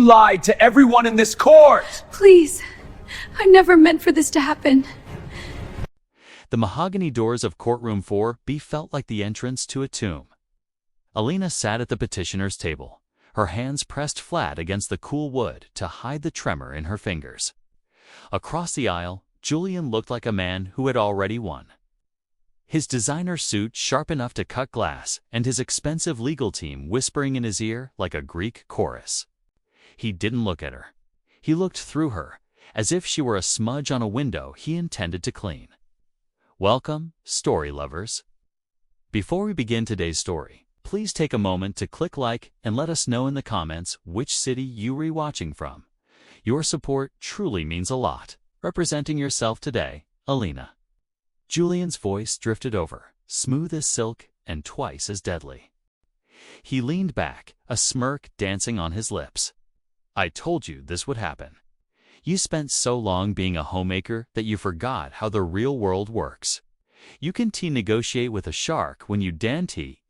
lied to everyone in this court! Please, I never meant for this to happen. The mahogany doors of Courtroom 4B felt like the entrance to a tomb. Elena sat at the petitioner's table, her hands pressed flat against the cool wood to hide the tremor in her fingers. Across the aisle, Julian looked like a man who had already won. His designer suit sharp enough to cut glass, and his expensive legal team whispering in his ear like a Greek chorus. He didn't look at her. He looked through her, as if she were a smudge on a window he intended to clean. Welcome, story lovers. Before we begin today's story, please take a moment to click like and let us know in the comments which city you are watching from. Your support truly means a lot. Representing yourself today, Elena. Julian's voice drifted over, smooth as silk and twice as deadly. He leaned back, a smirk dancing on his lips. I told you this would happen. You spent so long being a homemaker that you forgot how the real world works. You can negotiate with a shark when you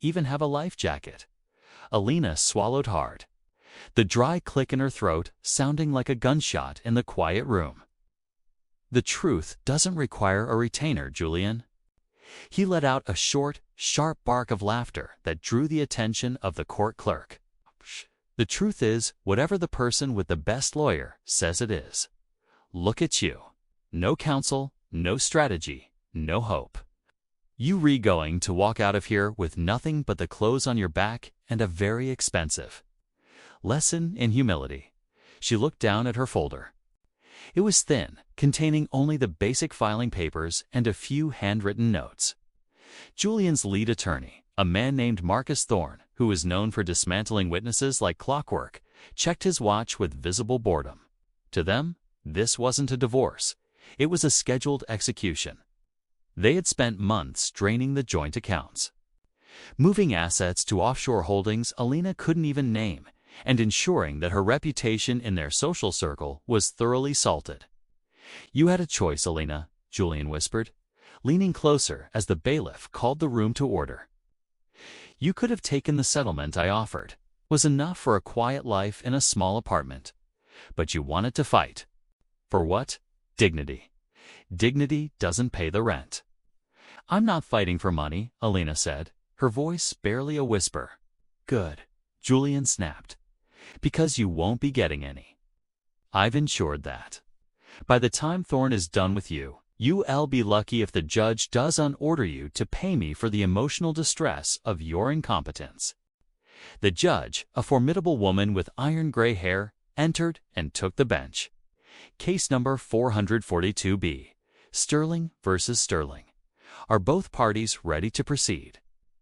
even have a life jacket. Elena swallowed hard, the dry click in her throat sounding like a gunshot in the quiet room. The truth doesn't require a retainer, Julian. He let out a short, sharp bark of laughter that drew the attention of the court clerk. The truth is whatever the person with the best lawyer says it is. Look at you. No counsel, no strategy, no hope. You going to walk out of here with nothing but the clothes on your back and a very expensive lesson in humility. She looked down at her folder. It was thin, containing only the basic filing papers and a few handwritten notes. Julian's lead attorney, a man named Marcus Thorne, who was known for dismantling witnesses like clockwork, checked his watch with visible boredom. To them, this wasn't a divorce. It was a scheduled execution. They had spent months draining the joint accounts, moving assets to offshore holdings Elena couldn't even name, and ensuring that her reputation in their social circle was thoroughly salted. You had a choice, Elena, Julian whispered, leaning closer as the bailiff called the room to order. You could have taken the settlement I offered. It was enough for a quiet life in a small apartment. But you wanted to fight. For what? Dignity. Dignity doesn't pay the rent. I'm not fighting for money, Elena said, her voice barely a whisper. Good, Julian snapped. Because you won't be getting any. I've ensured that. By the time Thorne is done with you, you'll be lucky if the judge doesn't order you to pay me for the emotional distress of your incompetence. The judge, a formidable woman with iron gray hair, entered and took the bench. Case number 442B, Sterling versus Sterling. Are both parties ready to proceed?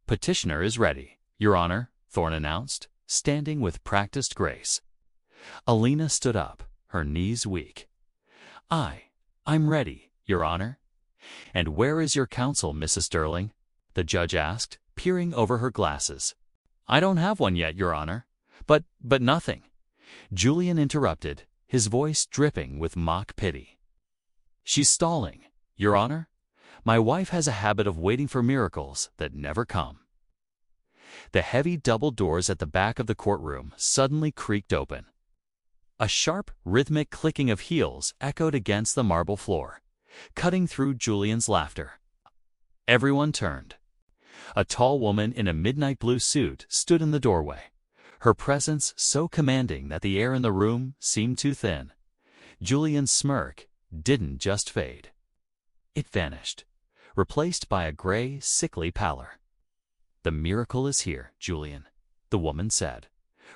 Petitioner is ready, Your Honor, Thorne announced, standing with practiced grace. Elena stood up, her knees weak. I'm ready, Your Honor. And where is your counsel, Mrs. Sterling? The judge asked, peering over her glasses. I don't have one yet, Your Honor. But nothing. Julian interrupted, his voice dripping with mock pity. She's stalling, Your Honor. My wife has a habit of waiting for miracles that never come. The heavy double doors at the back of the courtroom suddenly creaked open. A sharp, rhythmic clicking of heels echoed against the marble floor, cutting through Julian's laughter. Everyone turned. A tall woman in a midnight blue suit stood in the doorway, her presence so commanding that the air in the room seemed too thin. Julian's smirk didn't just fade. It vanished, replaced by a gray, sickly pallor. The miracle is here, Julian, the woman said,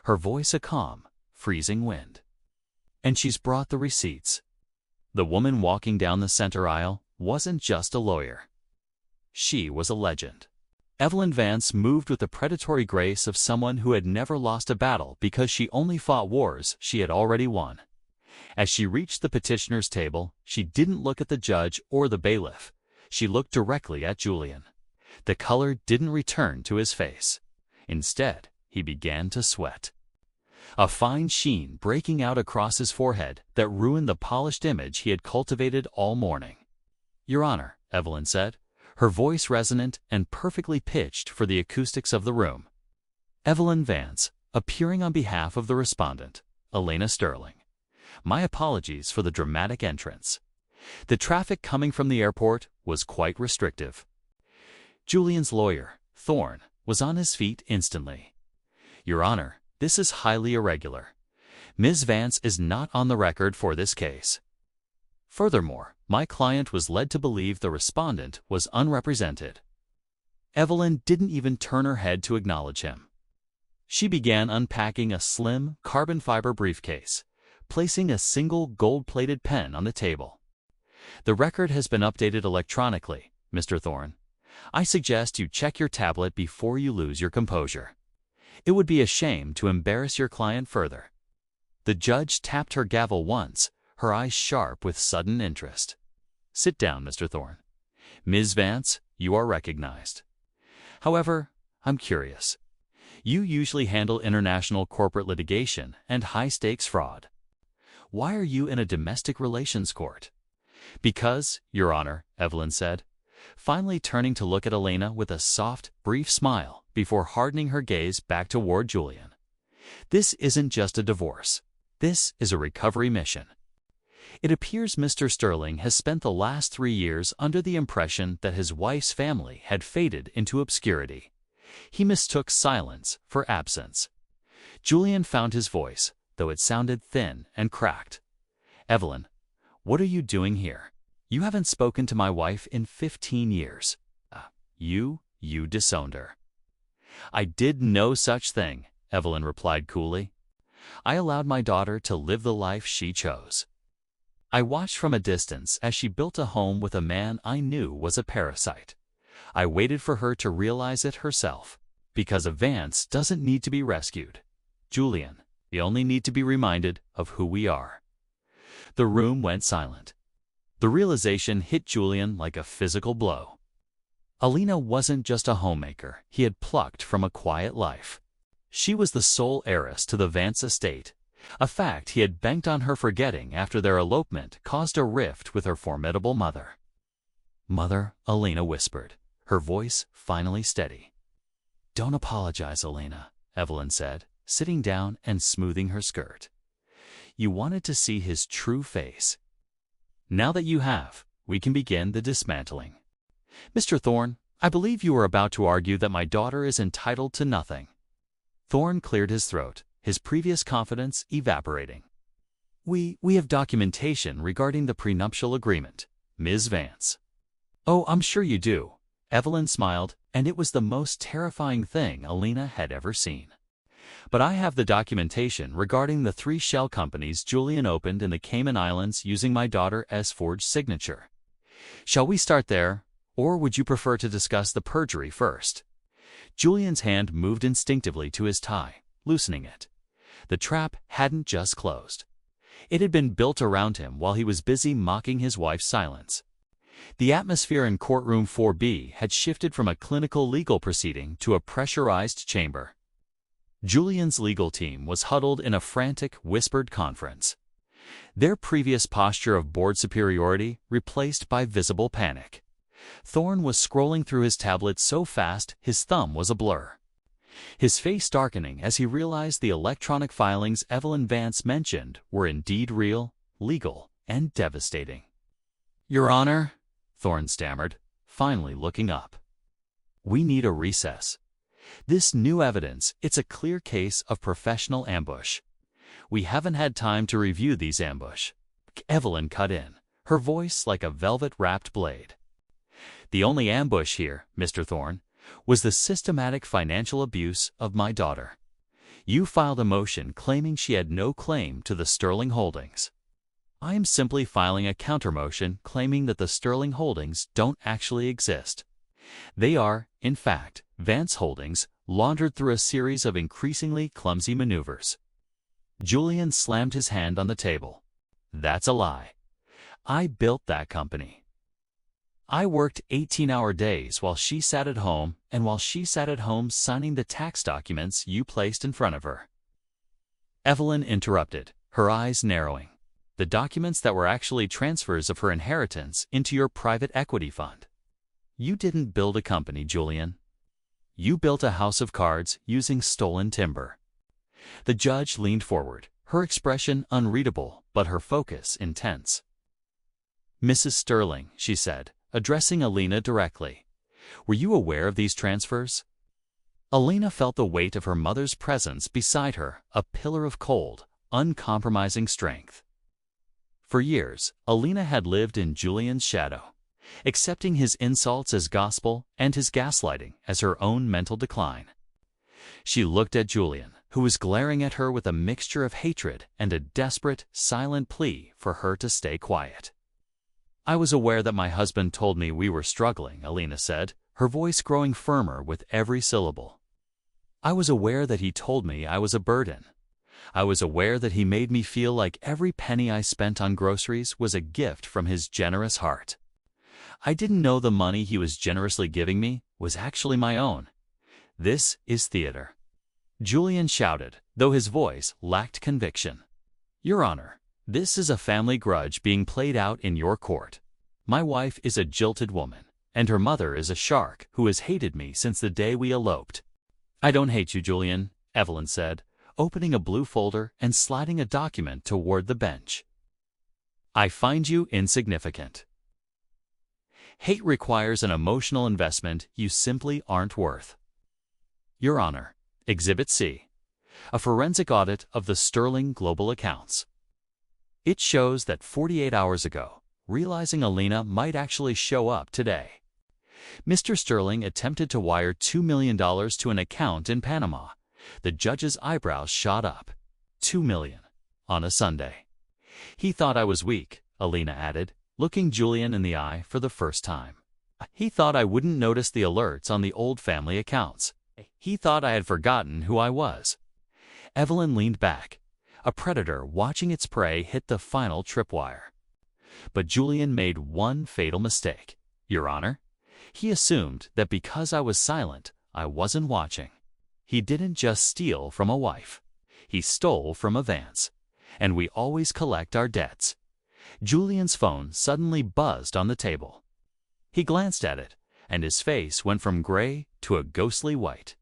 her voice a calm, freezing wind. And she's brought the receipts. The woman walking down the center aisle wasn't just a lawyer. She was a legend. Evelyn Vance moved with the predatory grace of someone who had never lost a battle because she only fought wars she had already won. As she reached the petitioner's table, she didn't look at the judge or the bailiff. She looked directly at Julian. The color didn't return to his face. Instead, he began to sweat. A fine sheen breaking out across his forehead that ruined the polished image he had cultivated all morning. Your Honor, Evelyn said, her voice resonant and perfectly pitched for the acoustics of the room. Evelyn Vance, appearing on behalf of the respondent, Elena Sterling. My apologies for the dramatic entrance. The traffic coming from the airport was quite restrictive. Julian's lawyer, Thorne, was on his feet instantly. Your Honor, this is highly irregular. Ms. Vance is not on the record for this case. Furthermore, my client was led to believe the respondent was unrepresented. Evelyn didn't even turn her head to acknowledge him. She began unpacking a slim, carbon fiber briefcase, placing a single gold-plated pen on the table. The record has been updated electronically, Mr. Thorne. I suggest you check your tablet before you lose your composure. It would be a shame to embarrass your client further. The judge tapped her gavel once, her eyes sharp with sudden interest. Sit down, Mr. Thorne. Ms. Vance, you are recognized. However, I'm curious. You usually handle international corporate litigation and high-stakes fraud. Why are you in a domestic relations court? Because, Your Honor, Evelyn said, finally turning to look at Elena with a soft, brief smile before hardening her gaze back toward Julian. This isn't just a divorce. This is a recovery mission. It appears Mr. Sterling has spent the last 3 years under the impression that his wife's family had faded into obscurity. He mistook silence for absence. Julian found his voice, though it sounded thin and cracked. Evelyn, what are you doing here? You haven't spoken to my wife in 15 years. You disowned her. I did no such thing, Evelyn replied coolly. I allowed my daughter to live the life she chose. I watched from a distance as she built a home with a man I knew was a parasite. I waited for her to realize it herself, because a Vance doesn't need to be rescued. Julian, we only need to be reminded of who we are. The room went silent. The realization hit Julian like a physical blow. Elena wasn't just a homemaker he had plucked from a quiet life. She was the sole heiress to the Vance estate, a fact he had banked on her forgetting after their elopement caused a rift with her formidable mother. Mother, Elena whispered, her voice finally steady. Don't apologize, Elena, Evelyn said, sitting down and smoothing her skirt. You wanted to see his true face. Now that you have, we can begin the dismantling. Mr. Thorne, I believe you are about to argue that my daughter is entitled to nothing. Thorne cleared his throat, his previous confidence evaporating. We have documentation regarding the prenuptial agreement, Ms. Vance. Oh, I'm sure you do. Evelyn smiled, and it was the most terrifying thing Elena had ever seen. But I have the documentation regarding the 3 shell companies Julian opened in the Cayman Islands using my daughter as forged signature. Shall we start there, or would you prefer to discuss the perjury first? Julian's hand moved instinctively to his tie, loosening it. The trap hadn't just closed. It had been built around him while he was busy mocking his wife's silence. The atmosphere in Courtroom 4B had shifted from a clinical legal proceeding to a pressurized chamber. Julian's legal team was huddled in a frantic, whispered conference. Their previous posture of bored superiority replaced by visible panic. Thorne was scrolling through his tablet so fast his thumb was a blur. His face darkening as he realized the electronic filings Evelyn Vance mentioned were indeed real, legal, and devastating. Your Honor, Thorne stammered, finally looking up. We need a recess. This new evidence, it's a clear case of professional ambush. We haven't had time to review these ambush. Evelyn cut in, her voice like a velvet-wrapped blade. The only ambush here, Mr. Thorne, was the systematic financial abuse of my daughter. You filed a motion claiming she had no claim to the Sterling holdings. I am simply filing a countermotion claiming that the Sterling holdings don't actually exist. They are, in fact, Vance holdings laundered through a series of increasingly clumsy maneuvers. Julian slammed his hand on the table. That's a lie. I built that company. I worked 18-hour days while she sat at home and while she sat at home signing the tax documents you placed in front of her. Evelyn interrupted, her eyes narrowing. The documents that were actually transfers of her inheritance into your private equity fund. You didn't build a company, Julian. You built a house of cards using stolen timber. The judge leaned forward, her expression unreadable but her focus intense. "Mrs. Sterling," she said, addressing Elena directly, "were you aware of these transfers?" Elena felt the weight of her mother's presence beside her, a pillar of cold, uncompromising strength. For years, Elena had lived in Julian's shadow, accepting his insults as gospel and his gaslighting as her own mental decline. She looked at Julian, who was glaring at her with a mixture of hatred and a desperate, silent plea for her to stay quiet. "I was aware that my husband told me we were struggling," Elena said, her voice growing firmer with every syllable. "I was aware that he told me I was a burden. I was aware that he made me feel like every penny I spent on groceries was a gift from his generous heart. I didn't know the money he was generously giving me was actually my own. This is theater." Julian shouted, though his voice lacked conviction. "Your Honor, this is a family grudge being played out in your court. My wife is a jilted woman, and her mother is a shark who has hated me since the day we eloped." "I don't hate you, Julian," Evelyn said, opening a blue folder and sliding a document toward the bench. "I find you insignificant. Hate requires an emotional investment you simply aren't worth. Your Honor, Exhibit C, a forensic audit of the Sterling Global accounts. It shows that 48 hours ago, realizing Elena might actually show up today, Mr. Sterling attempted to wire $2 million to an account in Panama. The judge's eyebrows shot up. $2 million on a Sunday. He thought I was weak," Elena added, looking Julian in the eye for the first time. "He thought I wouldn't notice the alerts on the old family accounts. He thought I had forgotten who I was." Evelyn leaned back, a predator watching its prey hit the final tripwire. But Julian made one fatal mistake, Your Honor. He assumed that because I was silent, I wasn't watching. He didn't just steal from a wife. He stole from a Vance. And we always collect our debts. Julian's phone suddenly buzzed on the table. He glanced at it, and his face went from gray to a ghostly white.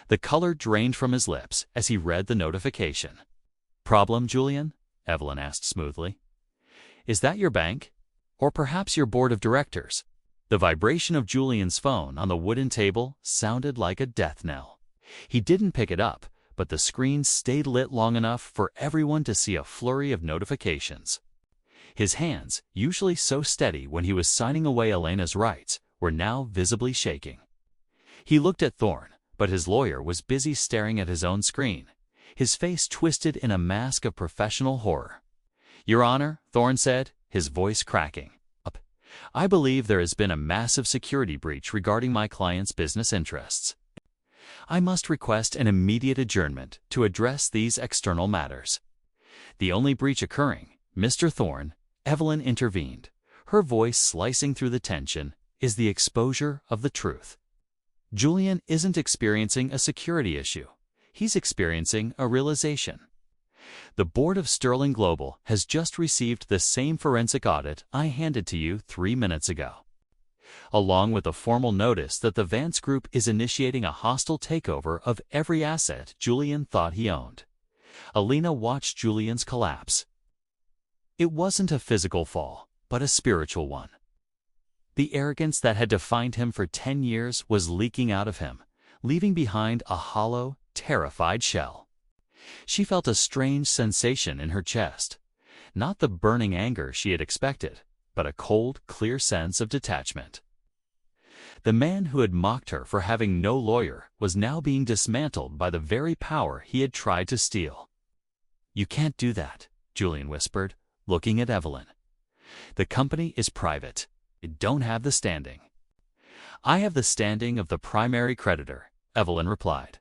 The color drained from his lips as he read the notification. "Problem, Julian?" Evelyn asked smoothly. "Is that your bank? Or perhaps your board of directors?" The vibration of Julian's phone on the wooden table sounded like a death knell. He didn't pick it up, but the screen stayed lit long enough for everyone to see a flurry of notifications. His hands, usually so steady when he was signing away Elena's rights, were now visibly shaking. He looked at Thorne, but his lawyer was busy staring at his own screen, his face twisted in a mask of professional horror. "Your Honor," Thorne said, his voice cracking, "I believe there has been a massive security breach regarding my client's business interests. I must request an immediate adjournment to address these external matters." "The only breach occurring, Mr. Thorne," Evelyn intervened, her voice slicing through the tension, "is the exposure of the truth. Julian isn't experiencing a security issue. He's experiencing a realization. The board of Sterling Global has just received the same forensic audit I handed to you 3 minutes ago, along with a formal notice that the Vance Group is initiating a hostile takeover of every asset Julian thought he owned." Elena watched Julian's collapse. It wasn't a physical fall, but a spiritual one. The arrogance that had defined him for 10 years was leaking out of him, leaving behind a hollow, terrified shell. She felt a strange sensation in her chest, not the burning anger she had expected, but a cold, clear sense of detachment. The man who had mocked her for having no lawyer was now being dismantled by the very power he had tried to steal. "You can't do that," Julian whispered, looking at Evelyn. "The company is private. It don't have the standing." "I have the standing of the primary creditor," Evelyn replied.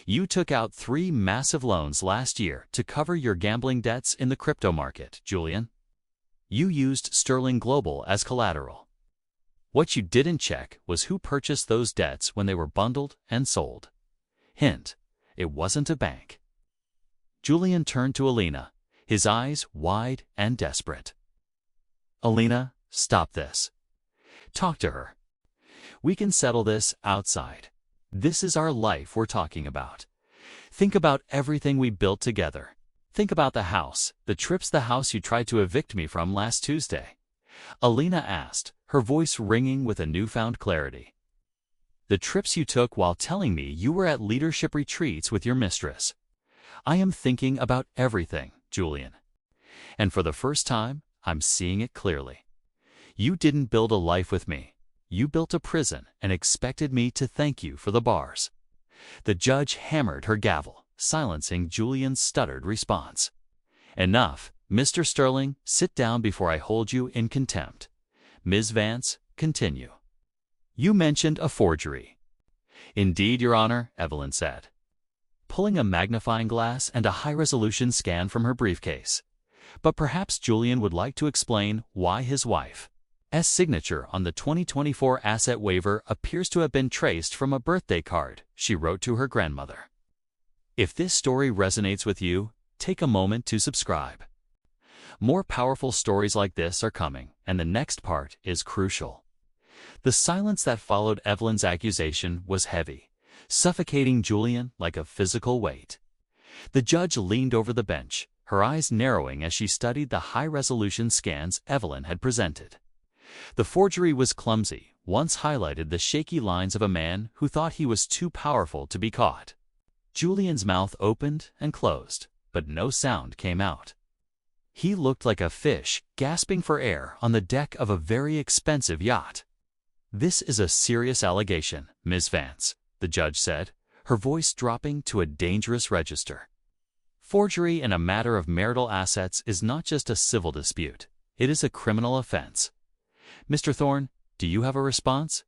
"You took out 3 massive loans last year to cover your gambling debts in the crypto market, Julian. You used Sterling Global as collateral. What you didn't check was who purchased those debts when they were bundled and sold. Hint, it wasn't a bank." Julian turned to Elena, his eyes wide and desperate. "Elena, stop this. Talk to her. We can settle this outside. This is our life we're talking about. Think about everything we built together. Think about the house, the house you tried to evict me from last Tuesday. Elena asked, her voice ringing with a newfound clarity. The trips you took while telling me you were at leadership retreats with your mistress. I am thinking about everything, Julian. And for the first time, I'm seeing it clearly. You didn't build a life with me. You built a prison and expected me to thank you for the bars. The judge hammered her gavel, silencing Julian's stuttered response. Enough, Mr. Sterling, sit down before I hold you in contempt. Ms. Vance, continue. You mentioned a forgery. Indeed, Your Honor, Evelyn said, pulling a magnifying glass and a high-resolution scan from her briefcase. But perhaps Julian would like to explain why his wife's signature on the 2024 asset waiver appears to have been traced from a birthday card she wrote to her grandmother. If this story resonates with you, take a moment to subscribe. More powerful stories like this are coming, and the next part is crucial. The silence that followed Evelyn's accusation was heavy, suffocating Julian like a physical weight. The judge leaned over the bench, her eyes narrowing as she studied the high-resolution scans Evelyn had presented. The forgery was clumsy, once highlighted the shaky lines of a man who thought he was too powerful to be caught. Julian's mouth opened and closed, but no sound came out. He looked like a fish gasping for air on the deck of a very expensive yacht. This is a serious allegation, Ms. Vance, the judge said, her voice dropping to a dangerous register. Forgery in a matter of marital assets is not just a civil dispute, it is a criminal offense. Mr. Thorne, do you have a response?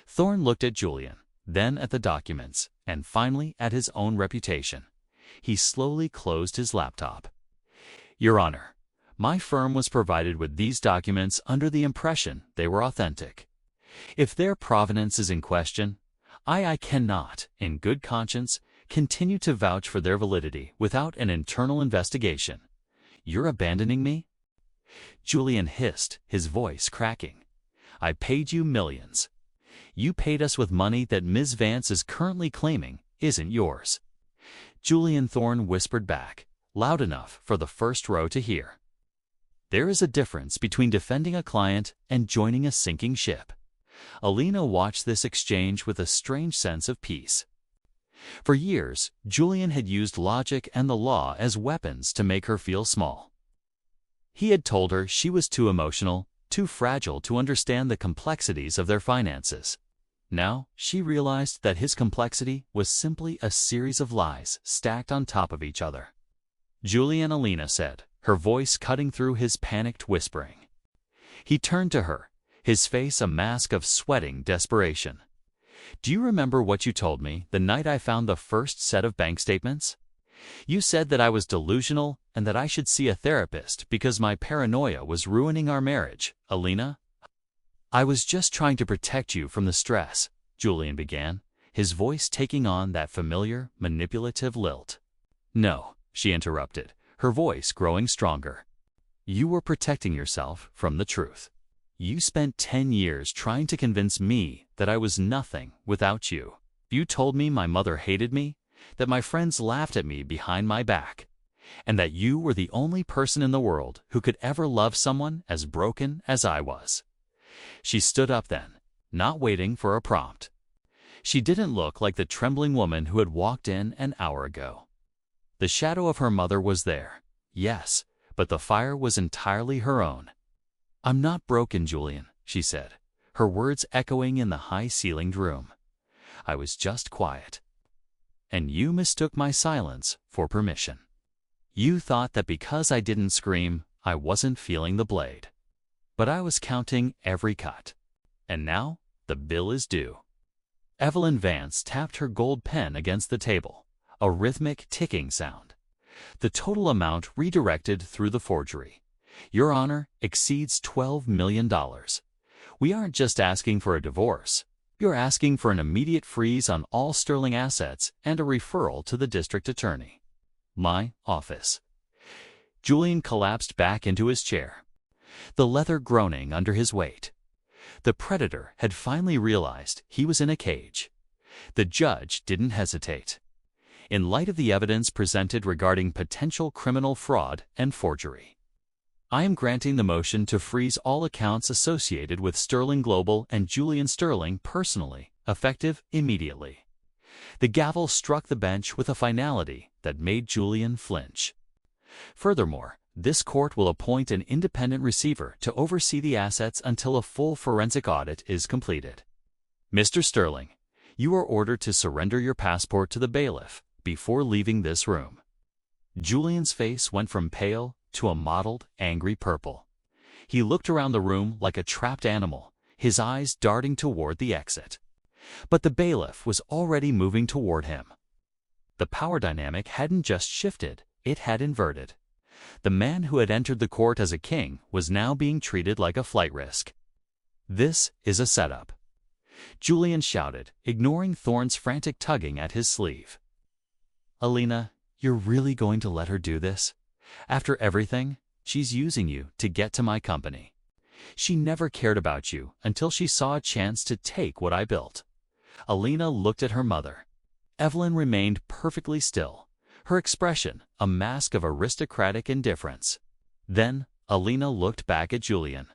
Thorne looked at Julian, then at the documents, and finally at his own reputation. He slowly closed his laptop. Your Honor, my firm was provided with these documents under the impression they were authentic. If their provenance is in question, I cannot, in good conscience, continue to vouch for their validity without an internal investigation. You're abandoning me? Julian hissed, his voice cracking. I paid you millions. You paid us with money that Ms. Vance is currently claiming isn't yours. Julian Thorne whispered back, loud enough for the first row to hear. There is a difference between defending a client and joining a sinking ship. Elena watched this exchange with a strange sense of peace. For years, Julian had used logic and the law as weapons to make her feel small. He had told her she was too emotional, too fragile to understand the complexities of their finances. Now, she realized that his complexity was simply a series of lies stacked on top of each other. Julian, Elena said, her voice cutting through his panicked whispering. He turned to her, his face a mask of sweating desperation. Do you remember what you told me the night I found the first set of bank statements? You said that I was delusional and that I should see a therapist because my paranoia was ruining our marriage, Elena. I was just trying to protect you from the stress, Julian began, his voice taking on that familiar, manipulative lilt. No, she interrupted, her voice growing stronger. You were protecting yourself from the truth. You spent 10 years trying to convince me that I was nothing without you. You told me my mother hated me, that my friends laughed at me behind my back, and that you were the only person in the world who could ever love someone as broken as I was. She stood up then, not waiting for a prompt. She didn't look like the trembling woman who had walked in an hour ago. The shadow of her mother was there, yes, but the fire was entirely her own. I'm not broken, Julian, she said, her words echoing in the high-ceilinged room. I was just quiet. And you mistook my silence for permission. You thought that because I didn't scream, I wasn't feeling the blade. But I was counting every cut. And now, the bill is due. Evelyn Vance tapped her gold pen against the table, a rhythmic ticking sound. The total amount redirected through the forgery, Your Honor, exceeds $12 million. We aren't just asking for a divorce. You're asking for an immediate freeze on all Sterling assets and a referral to the district attorney. My office. Julian collapsed back into his chair, the leather groaning under his weight. The predator had finally realized he was in a cage. The judge didn't hesitate. in light of the evidence presented regarding potential criminal fraud and forgery. I am granting the motion to freeze all accounts associated with Sterling Global and Julian Sterling personally, effective immediately. The gavel struck the bench with a finality that made Julian flinch. Furthermore, this court will appoint an independent receiver to oversee the assets until a full forensic audit is completed. Mr. Sterling, you are ordered to surrender your passport to the bailiff before leaving this room. Julian's face went from pale to a mottled, angry purple. He looked around the room like a trapped animal, his eyes darting toward the exit. But the bailiff was already moving toward him. The power dynamic hadn't just shifted, it had inverted. The man who had entered the court as a king was now being treated like a flight risk. This is a setup, Julian shouted, ignoring Thorne's frantic tugging at his sleeve. Elena, you're really going to let her do this? After everything, she's using you to get to my company. She never cared about you until she saw a chance to take what I built. Elena looked at her mother. Evelyn remained perfectly still, her expression a mask of aristocratic indifference. Then, Elena looked back at Julian.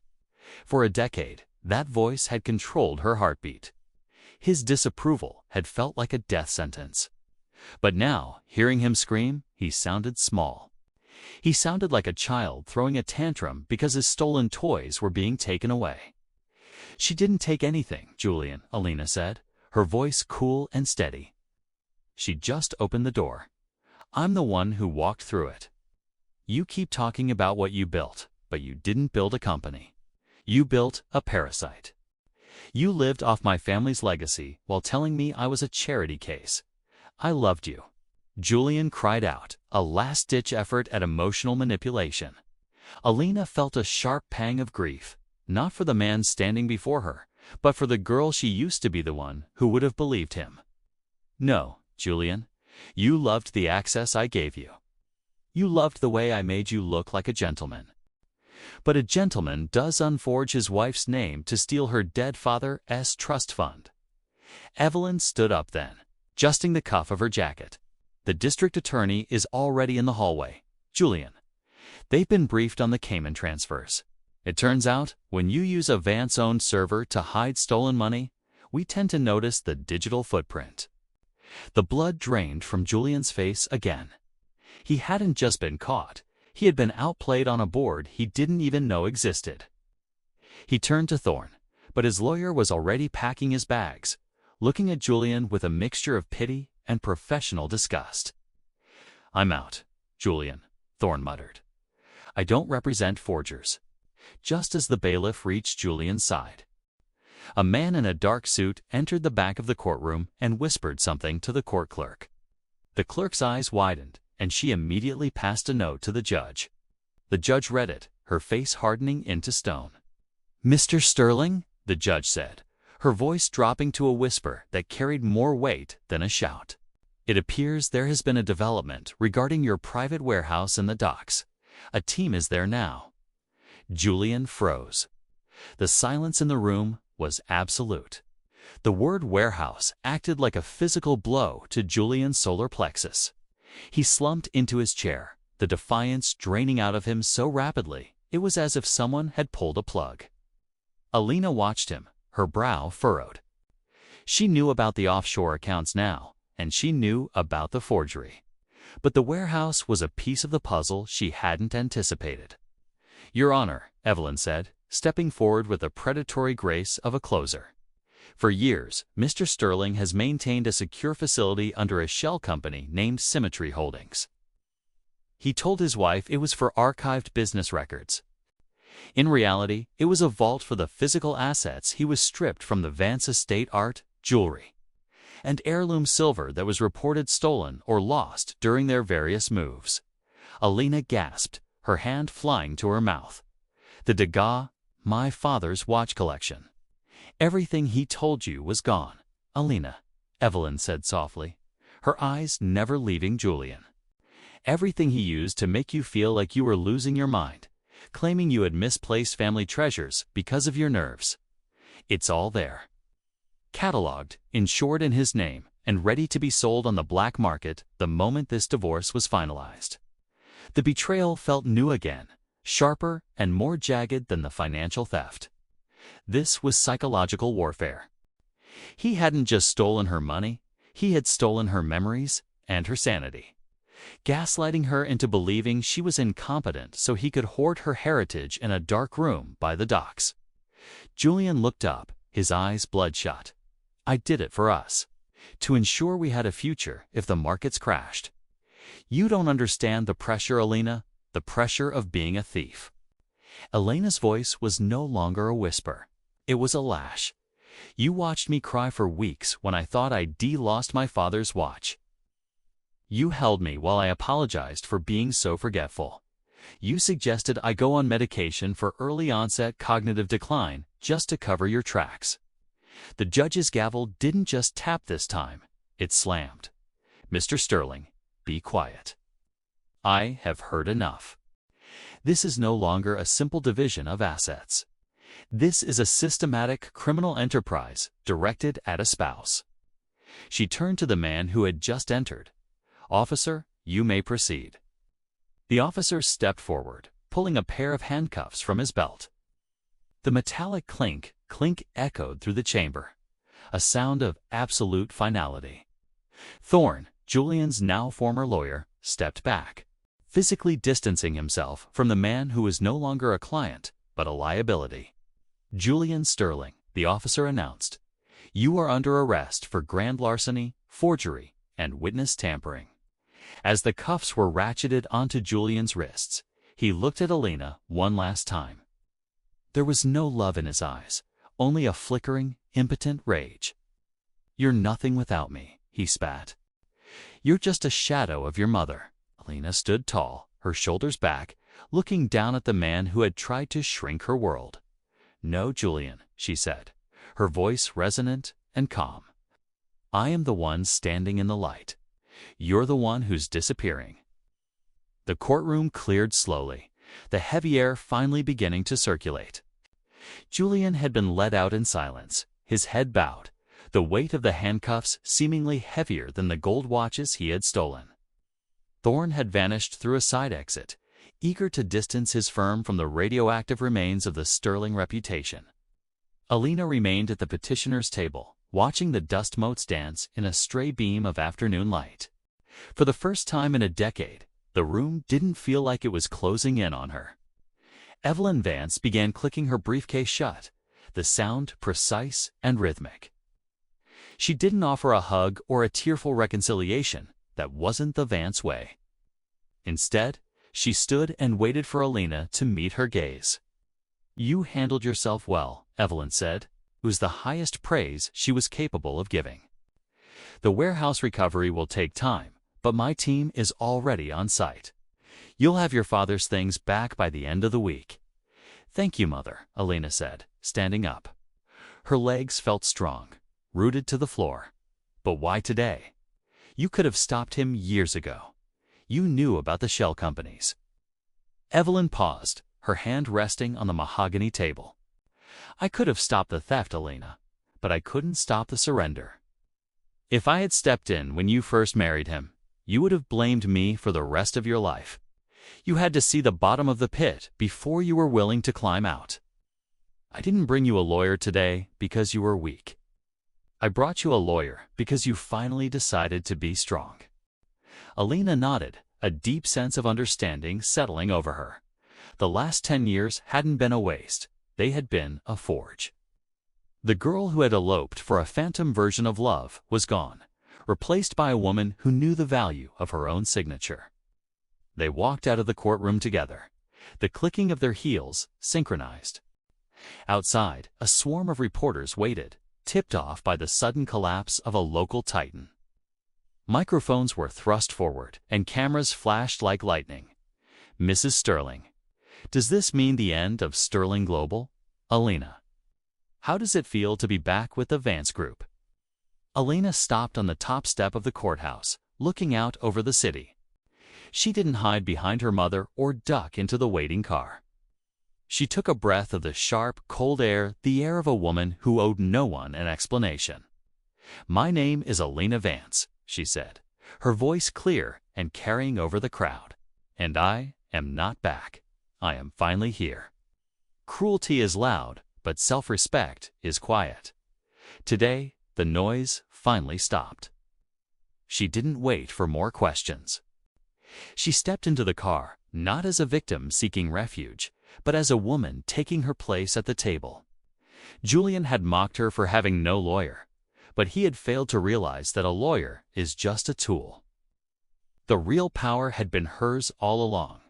For a decade, that voice had controlled her heartbeat. His disapproval had felt like a death sentence. But now, hearing him scream, he sounded small. He sounded like a child throwing a tantrum because his stolen toys were being taken away. She didn't take anything, Julian, Elena said, her voice cool and steady. She just opened the door. I'm the one who walked through it. You keep talking about what you built, but you didn't build a company. You built a parasite. You lived off my family's legacy while telling me I was a charity case. I loved you. Julian cried out, a last-ditch effort at emotional manipulation. Elena felt a sharp pang of grief, not for the man standing before her, but for the girl she used to be, the one who would have believed him. No, Julian, you loved the access I gave you. You loved the way I made you look like a gentleman. But a gentleman does unforge his wife's name to steal her dead father's trust fund. Evelyn stood up then, adjusting the cuff of her jacket. The district attorney is already in the hallway. Julian, they've been briefed on the Cayman transfers. It turns out, when you use a Vance-owned server to hide stolen money, we tend to notice the digital footprint. The blood drained from Julian's face again. He hadn't just been caught. He had been outplayed on a board he didn't even know existed. He turned to Thorne, but his lawyer was already packing his bags, looking at Julian with a mixture of pity and professional disgust. I'm out, Julian, Thorne muttered. I don't represent forgers. Just as the bailiff reached Julian's side, a man in a dark suit entered the back of the courtroom and whispered something to the court clerk. The clerk's eyes widened, and she immediately passed a note to the judge. The judge read it, her face hardening into stone. Mr. Sterling, the judge said, her voice dropping to a whisper that carried more weight than a shout. It appears there has been a development regarding your private warehouse in the docks. A team is there now. Julian froze. The silence in the room was absolute. The word warehouse acted like a physical blow to Julian's solar plexus. He slumped into his chair, the defiance draining out of him so rapidly it was as if someone had pulled a plug. Elena watched him, her brow furrowed. She knew about the offshore accounts now, and she knew about the forgery. But the warehouse was a piece of the puzzle she hadn't anticipated. Your Honor, Evelyn said, stepping forward with the predatory grace of a closer. For years, Mr. Sterling has maintained a secure facility under a shell company named Symmetry Holdings. He told his wife it was for archived business records. In reality, it was a vault for the physical assets he was stripped from the Vance estate: art, jewelry, and heirloom silver that was reported stolen or lost during their various moves. Elena gasped, her hand flying to her mouth. The Degas, my father's watch collection. Everything he told you was gone, Elena, Evelyn said softly, her eyes never leaving Julian. Everything he used to make you feel like you were losing your mind, claiming you had misplaced family treasures because of your nerves. It's all there. Catalogued, insured in his name, and ready to be sold on the black market the moment this divorce was finalized. The betrayal felt new again, sharper and more jagged than the financial theft. This was psychological warfare. He hadn't just stolen her money, he had stolen her memories and her sanity, gaslighting her into believing she was incompetent so he could hoard her heritage in a dark room by the docks. Julian looked up, his eyes bloodshot. "I did it for us. To ensure we had a future if the markets crashed. You don't understand the pressure, Elena, the pressure of being a thief." Elena's voice was no longer a whisper. It was a lash. "You watched me cry for weeks when I thought I'd lost my father's watch. You held me while I apologized for being so forgetful. You suggested I go on medication for early-onset cognitive decline just to cover your tracks." The judge's gavel didn't just tap this time, it slammed. "Mr. Sterling, be quiet. I have heard enough. This is no longer a simple division of assets. This is a systematic criminal enterprise directed at a spouse." She turned to the man who had just entered. "Officer, you may proceed." The officer stepped forward, pulling a pair of handcuffs from his belt. The metallic clink echoed through the chamber, a sound of absolute finality. Thorne, Julian's now former lawyer, stepped back, physically distancing himself from the man who was no longer a client, but a liability. "Julian Sterling," the officer announced, "you are under arrest for grand larceny, forgery, and witness tampering." As the cuffs were ratcheted onto Julian's wrists, he looked at Elena one last time. There was no love in his eyes, only a flickering, impotent rage. "You're nothing without me," he spat. "You're just a shadow of your mother." Elena stood tall, her shoulders back, looking down at the man who had tried to shrink her world. "No, Julian," she said, her voice resonant and calm. "I am the one standing in the light. You're the one who's disappearing." The courtroom cleared slowly, the heavy air finally beginning to circulate. Julian had been led out in silence, his head bowed, the weight of the handcuffs seemingly heavier than the gold watches he had stolen. Thorne had vanished through a side exit, eager to distance his firm from the radioactive remains of the Sterling reputation. Elena remained at the petitioner's table, watching the dust motes dance in a stray beam of afternoon light. For the first time in a decade, the room didn't feel like it was closing in on her. Evelyn Vance began clicking her briefcase shut, the sound precise and rhythmic. She didn't offer a hug or a tearful reconciliation. That wasn't the Vance way. Instead, she stood and waited for Elena to meet her gaze. "You handled yourself well," Evelyn said. It was the highest praise she was capable of giving. "The warehouse recovery will take time, but my team is already on site. You'll have your father's things back by the end of the week." "Thank you, Mother," Elena said, standing up. Her legs felt strong, rooted to the floor. "But why today? You could have stopped him years ago. You knew about the shell companies." Evelyn paused, her hand resting on the mahogany table. "I could have stopped the theft, Elena, but I couldn't stop the surrender. If I had stepped in when you first married him, you would have blamed me for the rest of your life. You had to see the bottom of the pit before you were willing to climb out. I didn't bring you a lawyer today because you were weak. I brought you a lawyer because you finally decided to be strong." Elena nodded, a deep sense of understanding settling over her. The last 10 years hadn't been a waste. They had been a forge. The girl who had eloped for a phantom version of love was gone, replaced by a woman who knew the value of her own signature. They walked out of the courtroom together, the clicking of their heels synchronized. Outside, a swarm of reporters waited, tipped off by the sudden collapse of a local titan. Microphones were thrust forward, and cameras flashed like lightning. "Mrs. Sterling, does this mean the end of Sterling Global? Elena, how does it feel to be back with the Vance Group?" Elena stopped on the top step of the courthouse, looking out over the city. She didn't hide behind her mother or duck into the waiting car. She took a breath of the sharp, cold air, the air of a woman who owed no one an explanation. "My name is Elena Vance," she said, her voice clear and carrying over the crowd. "And I am not back. I am finally here. Cruelty is loud, but self-respect is quiet. Today, the noise finally stopped." She didn't wait for more questions. She stepped into the car, not as a victim seeking refuge, but as a woman taking her place at the table. Julian had mocked her for having no lawyer, but he had failed to realize that a lawyer is just a tool. The real power had been hers all along.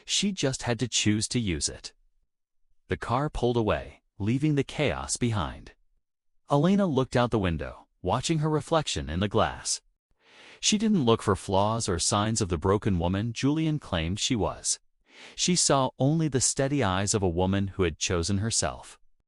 She just had to choose to use it. The car pulled away, leaving the chaos behind. Elena looked out the window, watching her reflection in the glass. She didn't look for flaws or signs of the broken woman Julian claimed she was. She saw only the steady eyes of a woman who had chosen herself.